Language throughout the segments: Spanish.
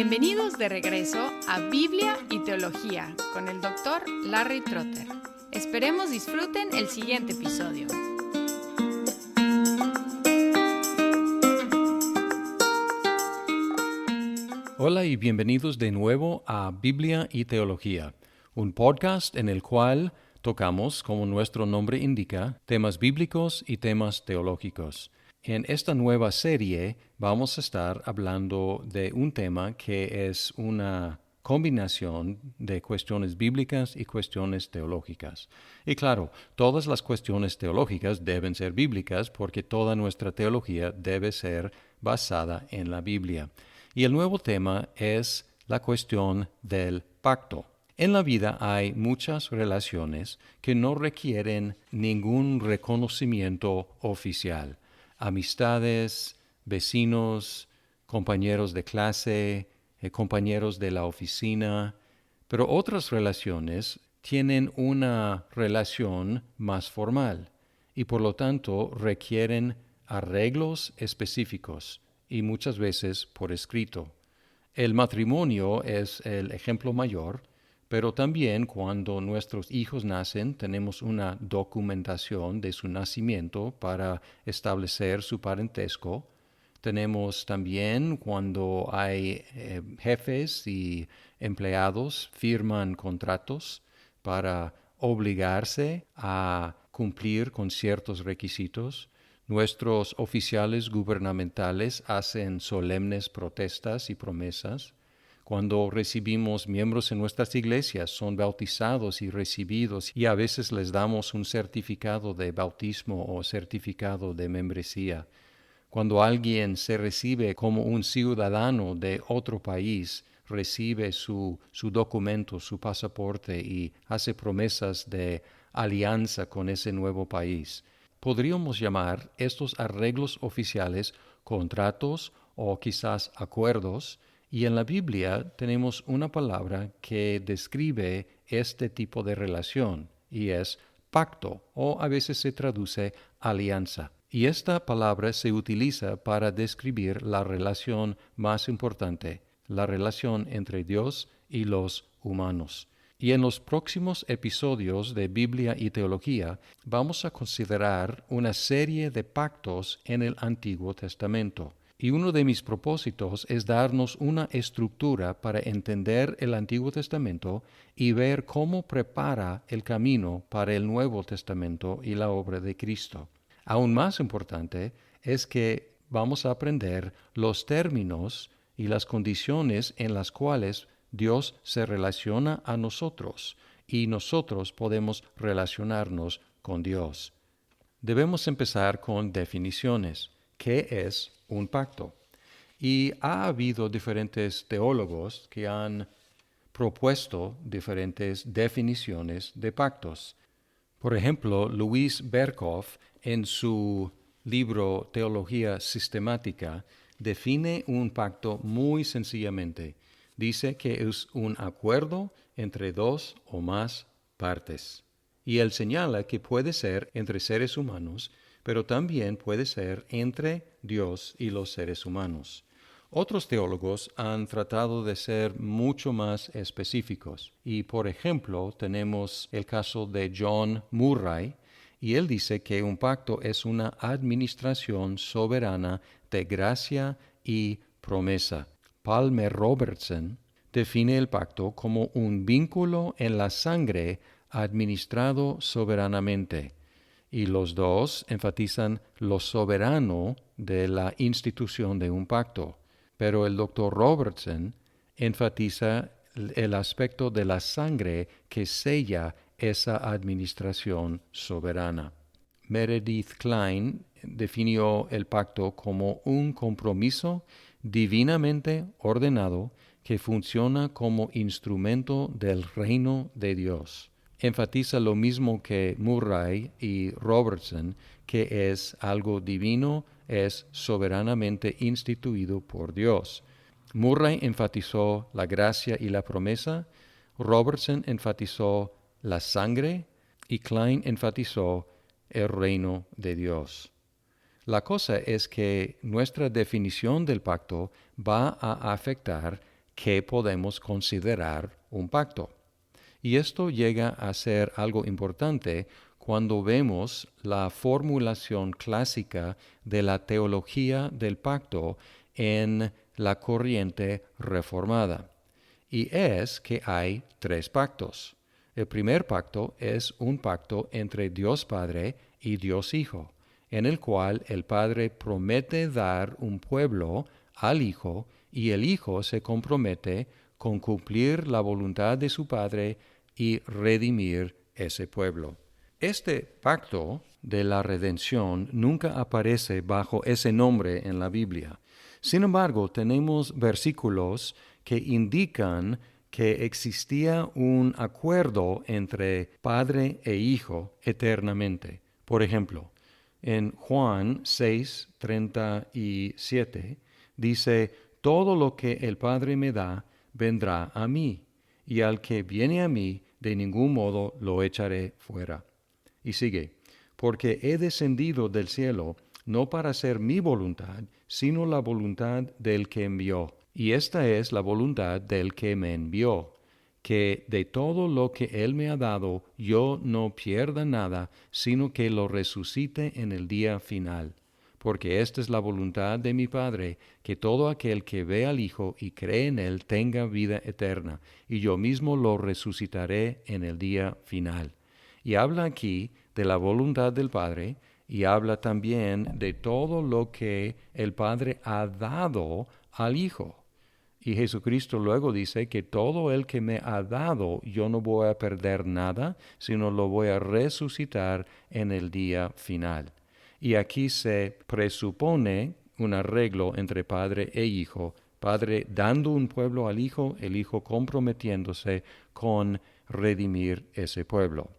Bienvenidos de regreso a Biblia y Teología con el Dr. Larry Trotter. Esperemos disfruten el siguiente episodio. Hola y bienvenidos de nuevo a Biblia y Teología, un podcast en el cual tocamos, como nuestro nombre indica, temas bíblicos y temas teológicos. En esta nueva serie vamos a estar hablando de un tema que es una combinación de cuestiones bíblicas y cuestiones teológicas. Y claro, todas las cuestiones teológicas deben ser bíblicas porque toda nuestra teología debe ser basada en la Biblia. Y el nuevo tema es la cuestión del pacto. En la vida hay muchas relaciones que no requieren ningún reconocimiento oficial. Amistades, vecinos, compañeros de clase, compañeros de la oficina, pero otras relaciones tienen una relación más formal y por lo tanto requieren arreglos específicos y muchas veces por escrito. El matrimonio es el ejemplo mayor, pero también cuando nuestros hijos nacen tenemos una documentación de su nacimiento para establecer su parentesco. Tenemos también cuando hay jefes y empleados firman contratos para obligarse a cumplir con ciertos requisitos. Nuestros oficiales gubernamentales hacen solemnes protestas y promesas. Cuando recibimos miembros en nuestras iglesias, son bautizados y recibidos y a veces les damos un certificado de bautismo o certificado de membresía. Cuando alguien se recibe como un ciudadano de otro país, recibe su documento, su pasaporte y hace promesas de alianza con ese nuevo país. Podríamos llamar estos arreglos oficiales contratos o quizás acuerdos, y en la Biblia tenemos una palabra que describe este tipo de relación, y es pacto, o a veces se traduce alianza. Y esta palabra se utiliza para describir la relación más importante, la relación entre Dios y los humanos. Y en los próximos episodios de Biblia y Teología vamos a considerar una serie de pactos en el Antiguo Testamento. Y uno de mis propósitos es darnos una estructura para entender el Antiguo Testamento y ver cómo prepara el camino para el Nuevo Testamento y la obra de Cristo. Aún más importante es que vamos a aprender los términos y las condiciones en las cuales Dios se relaciona a nosotros y nosotros podemos relacionarnos con Dios. Debemos empezar con definiciones. ¿Qué es un pacto? Y ha habido diferentes teólogos que han propuesto diferentes definiciones de pactos. Por ejemplo, Louis Berkhof, en su libro Teología Sistemática, define un pacto muy sencillamente. Dice que es un acuerdo entre dos o más partes. Y él señala que puede ser entre seres humanos, pero también puede ser entre Dios y los seres humanos. Otros teólogos han tratado de ser mucho más específicos y, por ejemplo, tenemos el caso de John Murray, y él dice que un pacto es una administración soberana de gracia y promesa. Palmer Robertson define el pacto como un vínculo en la sangre administrado soberanamente. Y los dos enfatizan lo soberano de la institución de un pacto. Pero el Dr. Robertson enfatiza el aspecto de la sangre que sella esa administración soberana. Meredith Kline definió el pacto como un compromiso divinamente ordenado que funciona como instrumento del reino de Dios. Enfatiza lo mismo que Murray y Robertson, que es algo divino, es soberanamente instituido por Dios. Murray enfatizó la gracia y la promesa, Robertson enfatizó la sangre y Kline enfatizó el reino de Dios. La cosa es que nuestra definición del pacto va a afectar qué podemos considerar un pacto. Y esto llega a ser algo importante cuando vemos la formulación clásica de la teología del pacto en la corriente reformada. Y es que hay 3 pactos. El primer pacto es un pacto entre Dios Padre y Dios Hijo, en el cual el Padre promete dar un pueblo al Hijo y el Hijo se compromete con cumplir la voluntad de su Padre y redimir ese pueblo. Este pacto de la redención nunca aparece bajo ese nombre en la Biblia. Sin embargo, tenemos versículos que indican que existía un acuerdo entre Padre e Hijo eternamente. Por ejemplo, en Juan 6:37 dice, todo lo que el Padre me da, vendrá a mí, y al que viene a mí, de ningún modo lo echaré fuera. Y sigue, porque he descendido del cielo, no para hacer mi voluntad, sino la voluntad del que envió. Y esta es la voluntad del que me envió, que de todo lo que él me ha dado, yo no pierda nada, sino que lo resucite en el día final. Porque esta es la voluntad de mi Padre, que todo aquel que ve al Hijo y cree en él tenga vida eterna, y yo mismo lo resucitaré en el día final. Y habla aquí de la voluntad del Padre, y habla también de todo lo que el Padre ha dado al Hijo. Y Jesucristo luego dice que todo el que me ha dado, yo no voy a perder nada, sino lo voy a resucitar en el día final. Y aquí se presupone un arreglo entre Padre e Hijo, Padre dando un pueblo al Hijo, el Hijo comprometiéndose con redimir ese pueblo.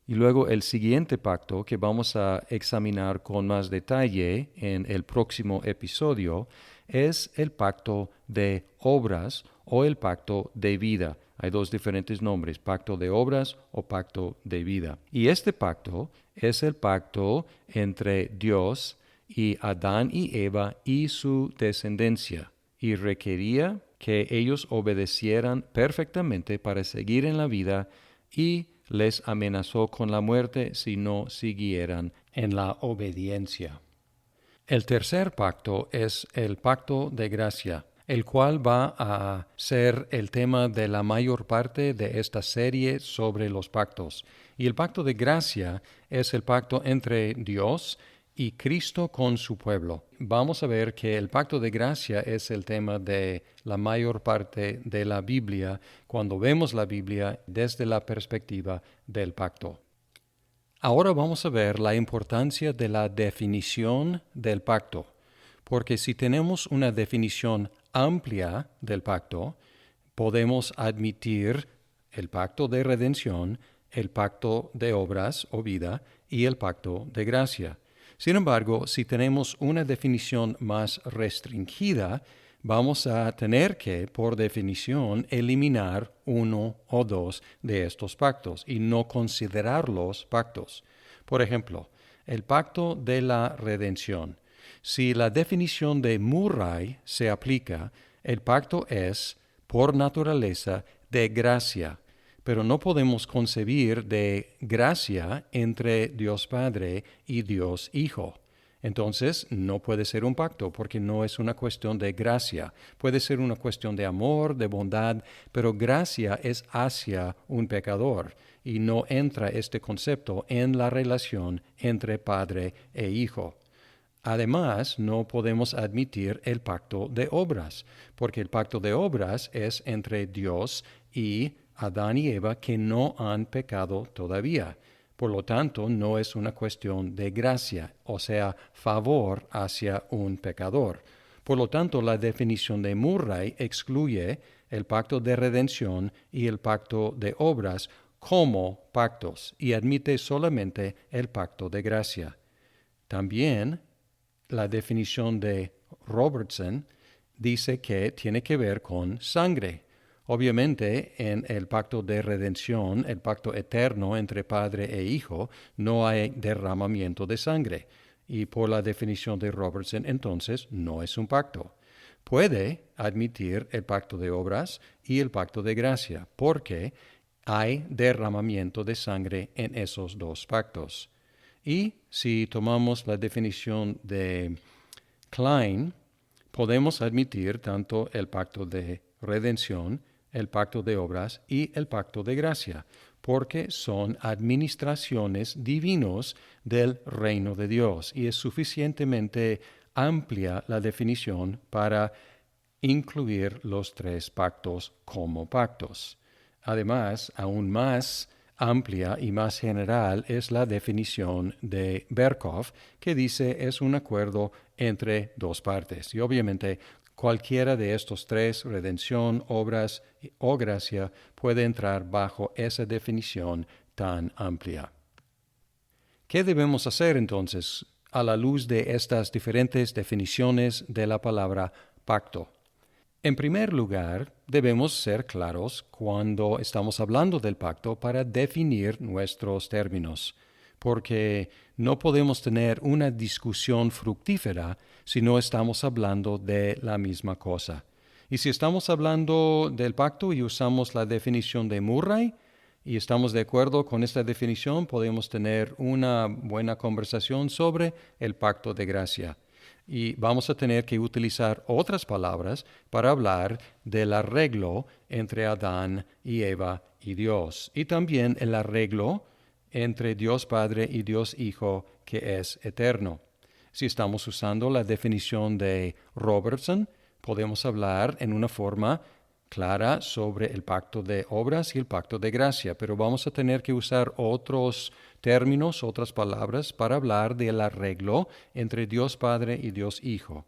Y luego el siguiente pacto que vamos a examinar con más detalle en el próximo episodio es el pacto de obras o el pacto de vida. Hay 2 diferentes nombres, pacto de obras o pacto de vida. Y este pacto es el pacto entre Dios y Adán y Eva y su descendencia, y requería que ellos obedecieran perfectamente para seguir en la vida y les amenazó con la muerte si no siguieran en la obediencia. El tercer pacto es el pacto de gracia, el cual va a ser el tema de la mayor parte de esta serie sobre los pactos. Y el pacto de gracia es el pacto entre Dios y Cristo con su pueblo. Vamos a ver que el pacto de gracia es el tema de la mayor parte de la Biblia cuando vemos la Biblia desde la perspectiva del pacto. Ahora vamos a ver la importancia de la definición del pacto, porque si tenemos una definición amplia del pacto, podemos admitir el pacto de redención, el pacto de obras o vida y el pacto de gracia. Sin embargo, si tenemos una definición más restringida, vamos a tener que, por definición, eliminar 1 o 2 de estos pactos y no considerarlos pactos. Por ejemplo, el pacto de la redención. Si la definición de Murray se aplica, el pacto es, por naturaleza, de gracia, pero no podemos concebir de gracia entre Dios Padre y Dios Hijo. Entonces, no puede ser un pacto porque no es una cuestión de gracia. Puede ser una cuestión de amor, de bondad, pero gracia es hacia un pecador y no entra este concepto en la relación entre Padre e Hijo. Además, no podemos admitir el pacto de obras, porque el pacto de obras es entre Dios y Adán y Eva que no han pecado todavía. Por lo tanto, no es una cuestión de gracia, o sea, favor hacia un pecador. Por lo tanto, la definición de Murray excluye el pacto de redención y el pacto de obras como pactos y admite solamente el pacto de gracia. También la definición de Robertson dice que tiene que ver con sangre. Obviamente, en el pacto de redención, el pacto eterno entre Padre e Hijo, no hay derramamiento de sangre. Y por la definición de Robertson, entonces, no es un pacto. puede admitir el pacto de obras y el pacto de gracia, porque hay derramamiento de sangre en esos dos pactos. Y si tomamos la definición de Klein, podemos admitir tanto el pacto de redención, el pacto de obras y el pacto de gracia, porque son administraciones divinos del reino de Dios y es suficientemente amplia la definición para incluir los tres pactos como pactos. Además, aún más amplia y más general es la definición de Berkhof, que dice es un acuerdo entre dos partes. Y obviamente cualquiera de estos tres, redención, obras o gracia, puede entrar bajo esa definición tan amplia. ¿Qué debemos hacer entonces a la luz de estas diferentes definiciones de la palabra pacto? En primer lugar, debemos ser claros cuando estamos hablando del pacto para definir nuestros términos, porque no podemos tener una discusión fructífera si no estamos hablando de la misma cosa. Y si estamos hablando del pacto y usamos la definición de Murray, y estamos de acuerdo con esta definición, podemos tener una buena conversación sobre el pacto de gracia. Y vamos a tener que utilizar otras palabras para hablar del arreglo entre Adán y Eva y Dios. Y también el arreglo entre Dios Padre y Dios Hijo, que es eterno. Si estamos usando la definición de Robertson, podemos hablar en una forma clara sobre el pacto de obras y el pacto de gracia, pero vamos a tener que usar otros términos, otras palabras para hablar del arreglo entre Dios Padre y Dios Hijo.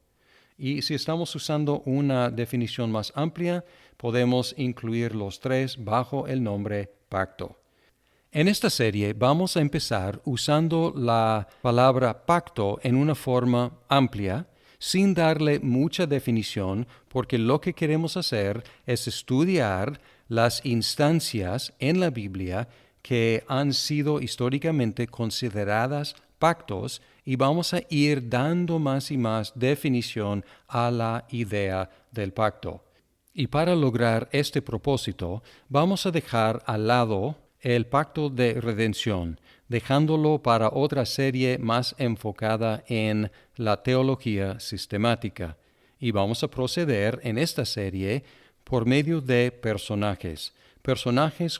Y si estamos usando una definición más amplia, podemos incluir los tres bajo el nombre pacto. En esta serie vamos a empezar usando la palabra pacto en una forma amplia, sin darle mucha definición, porque lo que queremos hacer es estudiar las instancias en la Biblia que han sido históricamente consideradas pactos y vamos a ir dando más y más definición a la idea del pacto. Y para lograr este propósito, vamos a dejar al lado el pacto de redención, dejándolo para otra serie más enfocada en la teología sistemática. Y vamos a proceder en esta serie por medio de personajes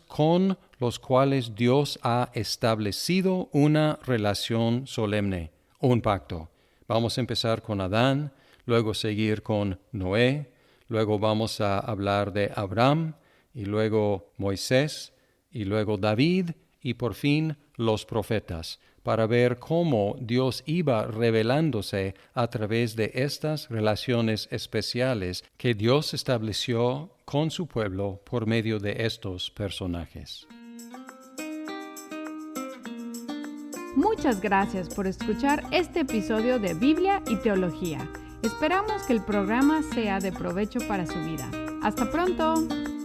con los cuales Dios ha establecido una relación solemne, un pacto. Vamos a empezar con Adán, luego seguir con Noé, luego vamos a hablar de Abraham, y luego Moisés, y luego David, y por fin los profetas, para ver cómo Dios iba revelándose a través de estas relaciones especiales que Dios estableció con su pueblo por medio de estos personajes. Muchas gracias por escuchar este episodio de Biblia y Teología. Esperamos que el programa sea de provecho para su vida. ¡Hasta pronto!